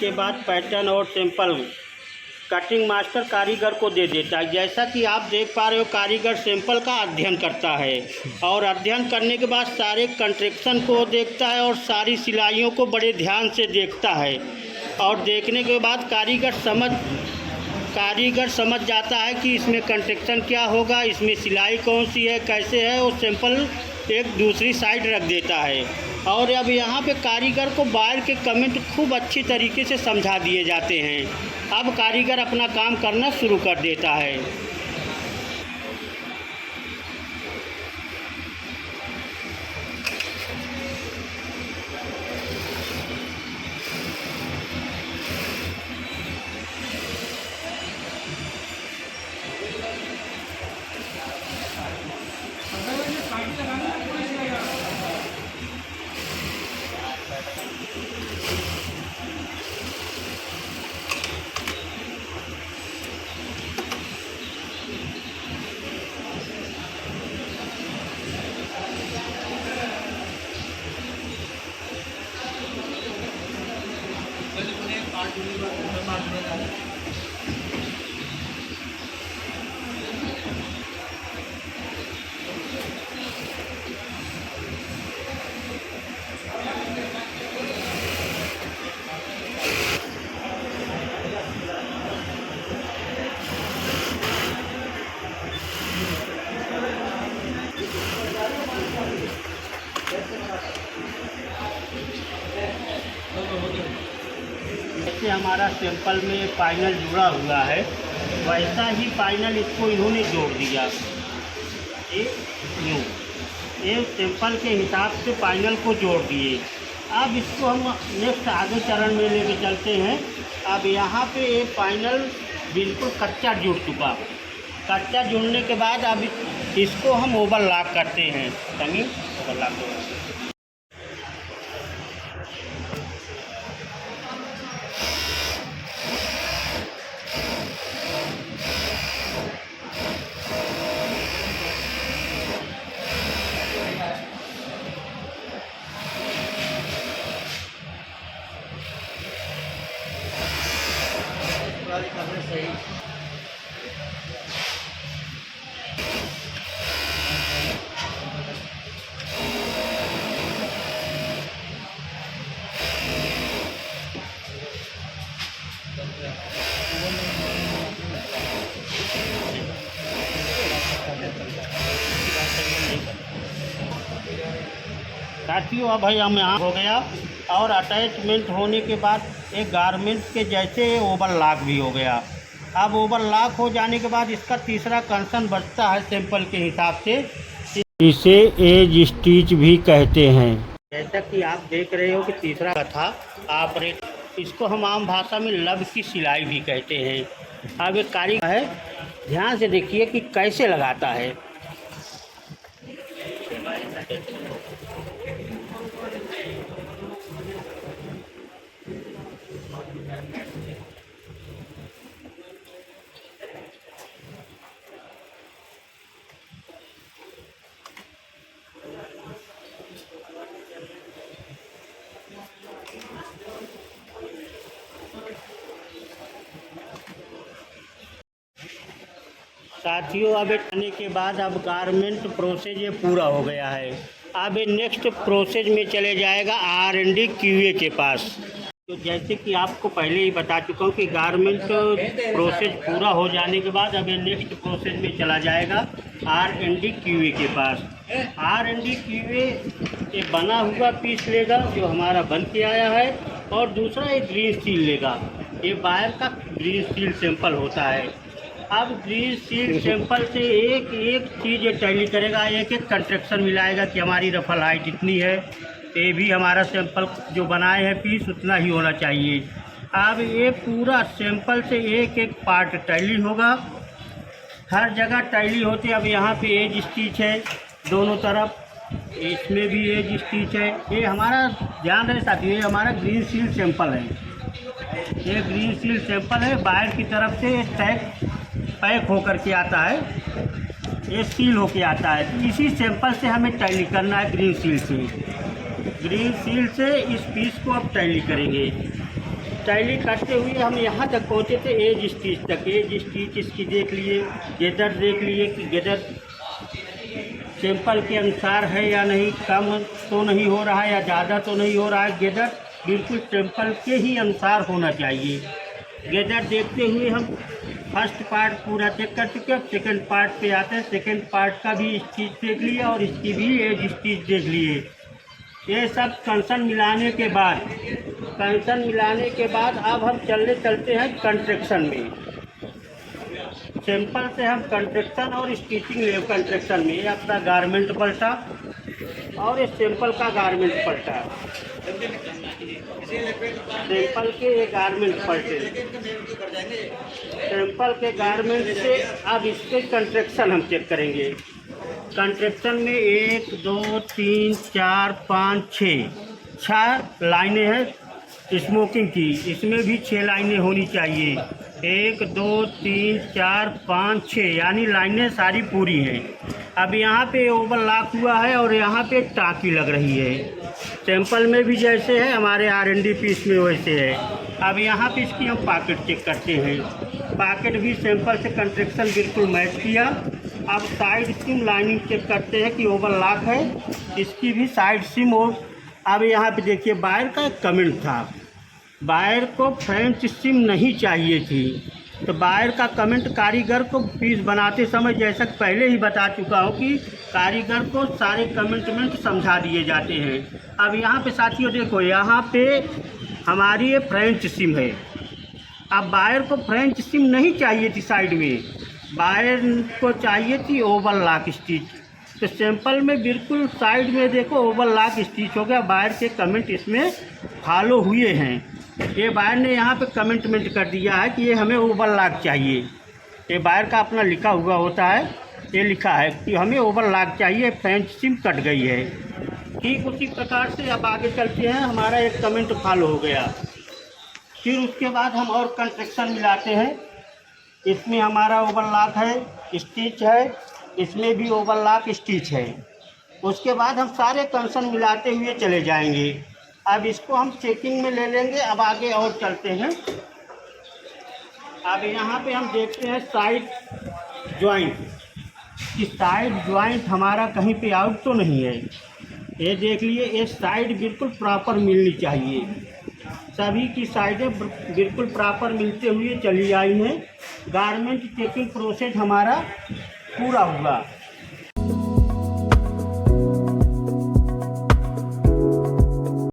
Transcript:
के बाद पैटर्न और सैंपल कटिंग मास्टर कारीगर को दे देता है। जैसा कि आप देख पा रहे हो, कारीगर सैंपल का अध्ययन करता है और अध्ययन करने के बाद सारे कंस्ट्रक्शन को देखता है और सारी सिलाइयों को बड़े ध्यान से देखता है और देखने के बाद कारीगर समझ जाता है कि इसमें कंस्ट्रक्शन क्या होगा, इसमें सिलाई कौन सी है, कैसे है, और सैंपल एक दूसरी साइड रख देता है। और अब यहाँ पे कारीगर को वायर के कमेंट खूब अच्छी तरीके से समझा दिए जाते हैं। अब कारीगर अपना काम करना शुरू कर देता है। जैसे हमारा सैंपल में फाइनल जुड़ा हुआ है, वैसा ही फाइनल इसको इन्होंने जोड़ दिया। ये सैंपल के हिसाब से फाइनल को जोड़ दिए। अब इसको हम नेक्स्ट आगे चरण में लेके चलते हैं। अब यहाँ पे ये फाइनल बिल्कुल कच्चा जुड़ चुका। कच्चा जुड़ने के बाद अब इसको हम ओवरलॉक करते हैं। तंगी ओवरलॉक करते हैं। साथियों, अब भाई हम यहाँ हो गया और अटैचमेंट होने के बाद एक गारमेंट के जैसे ओवरलॉक भी हो गया। अब ओवरलॉक हो जाने के बाद इसका तीसरा कंसन बचता है सैंपल के हिसाब से। इसे एज स्टिच भी कहते हैं। जैसा कि आप देख रहे हो कि तीसरा का था ऑपरेट, इसको हम आम भाषा में लब की सिलाई भी कहते हैं। अब एक कारीगर है, ध्यान से देखिए कि कैसे लगाता है। साथियों, अब करने के बाद अब गारमेंट प्रोसेस ये पूरा हो गया है। अब ये नेक्स्ट प्रोसेस में चले जाएगा R&D QA के पास। तो जैसे कि आपको पहले ही बता चुका हूँ कि गारमेंट प्रोसेस पूरा हो जाने के बाद अब ये नेक्स्ट प्रोसेस में चला जाएगा R&D QA के पास। R&D QA ये बना हुआ पीस लेगा जो हमारा बन के आया है, और दूसरा एक ग्रीन सील लेगा। ये वायर का ग्रीन सील सैंपल होता है। अब ग्रीन सील सैंपल से एक एक चीज़ ये टैली करेगा, एक एक कंस्ट्रक्शन मिलाएगा कि हमारी रफल हाइट इतनी है, ये भी हमारा सैंपल जो बनाए हैं पीस उतना ही होना चाहिए। अब ये पूरा सैंपल से एक एक पार्ट टैली होगा, हर जगह टैली होती है। अब यहाँ पे एज स्टिच है दोनों तरफ, इसमें भी एज स्टिच है। ये हमारा ध्यान रहे साथियों, ये हमारा ग्रीन सील सैंपल है। ये ग्रीन सील सैंपल है, बाहर की तरफ से पैक होकर के आता है, ये सील होके आता है। इसी सैंपल से हमें टैली करना है ग्रीन सील से। ग्रीन सील से इस पीस को अब टैली करेंगे। टैली करते हुए हम यहाँ तक पहुँचे थे एज स्टिच तक। एज स्टिच इसकी देख लिए, गेदर देख लिए कि गेदर सैंपल के अनुसार है या नहीं, कम तो नहीं हो रहा है या ज़्यादा तो नहीं हो रहा है। गेदर बिल्कुल सैंपल के ही अनुसार होना चाहिए। गेदर देखते हुए हम फर्स्ट पार्ट पूरा चेक कर चुके हैं। सेकंड पार्ट पे आते हैं। सेकंड पार्ट का भी स्टिच देख लिया और इसकी भी एज स्टिच देख लिए। ये सब कंसन मिलाने के बाद अब हम चलते हैं कंस्ट्रक्शन में। सैंपल से हम कंस्ट्रक्शन और स्टिचिंग ले कंस्ट्रक्शन में। ये अपना गारमेंट पलटा और ये सैंपल का गारमेंट पलटा। सैंपल के ये गारमेंट पलटे। सैंपल के गारमेंट से अब इसके कंस्ट्रक्शन हम चेक करेंगे। कंस्ट्रक्शन में 1 2 3 4 5 6 लाइनें हैं स्मोकिंग की। इसमें भी 6 लाइनें होनी चाहिए। 1 2 3 4 5 6 यानी लाइनें सारी पूरी हैं। अब यहाँ पे ओवरलॉक हुआ है और यहाँ पे टाँकी लग रही है। सैंपल में भी जैसे है, हमारे R&D पीस में वैसे है। अब यहाँ पे इसकी हम पॉकेट चेक करते हैं। पॉकेट भी सैंपल से कंस्ट्रक्शन बिल्कुल मैच किया। अब साइड सिम लाइनिंग चेक करते हैं कि ओवरलॉक है। इसकी भी साइड सिम हो। अब यहाँ पे देखिए वायर का एक कमेंट था। वायर को फ्रेंच सिम नहीं चाहिए थी, तो वायर का कमेंट कारीगर को पीस बनाते समय जैसा पहले ही बता चुका हूँ कि कारीगर को सारे कमेंटमेंट समझा दिए जाते हैं। अब यहाँ पे साथियों देखो, यहाँ पे हमारी ये फ्रेंच सिम है। अब वायर को फ्रेंच सिम नहीं चाहिए थी साइड में, वायर को चाहिए थी ओवरलॉक स्टिच। तो सैंपल में बिल्कुल साइड में देखो ओवरलॉक स्टिच हो गया। वायर के कमेंट इसमें फॉलो हुए हैं। ये वायर ने यहाँ पे कमेंटमेंट कर दिया है कि ये हमें ओवरलॉक चाहिए। ये वायर का अपना लिखा हुआ होता है, ये लिखा है कि हमें ओवरलॉक चाहिए, फ्रेंच सिम कट गई है। ठीक उसी प्रकार से अब आगे चलते हैं। हमारा एक कमेंट फॉलो हो गया। फिर उसके बाद हम और कंस्ट्रक्शन मिलाते हैं। इसमें हमारा ओवरलॉक है, स्टिच है, इसमें भी ओवरलॉक स्टिच है। उसके बाद हम सारे कंसन मिलाते हुए चले जाएंगे। अब इसको हम चेकिंग में ले लेंगे। अब आगे और चलते हैं। अब यहाँ पे हम देखते हैं साइड जॉइंट कि साइड जॉइंट हमारा कहीं पे आउट तो नहीं है। ये देख लिए, ये साइड बिल्कुल प्रॉपर मिलनी चाहिए। सभी की साइडें बिल्कुल प्रॉपर मिलते हुए चली आई हैं। गारमेंट चेकिंग प्रोसेस हमारा पूरा हुआ।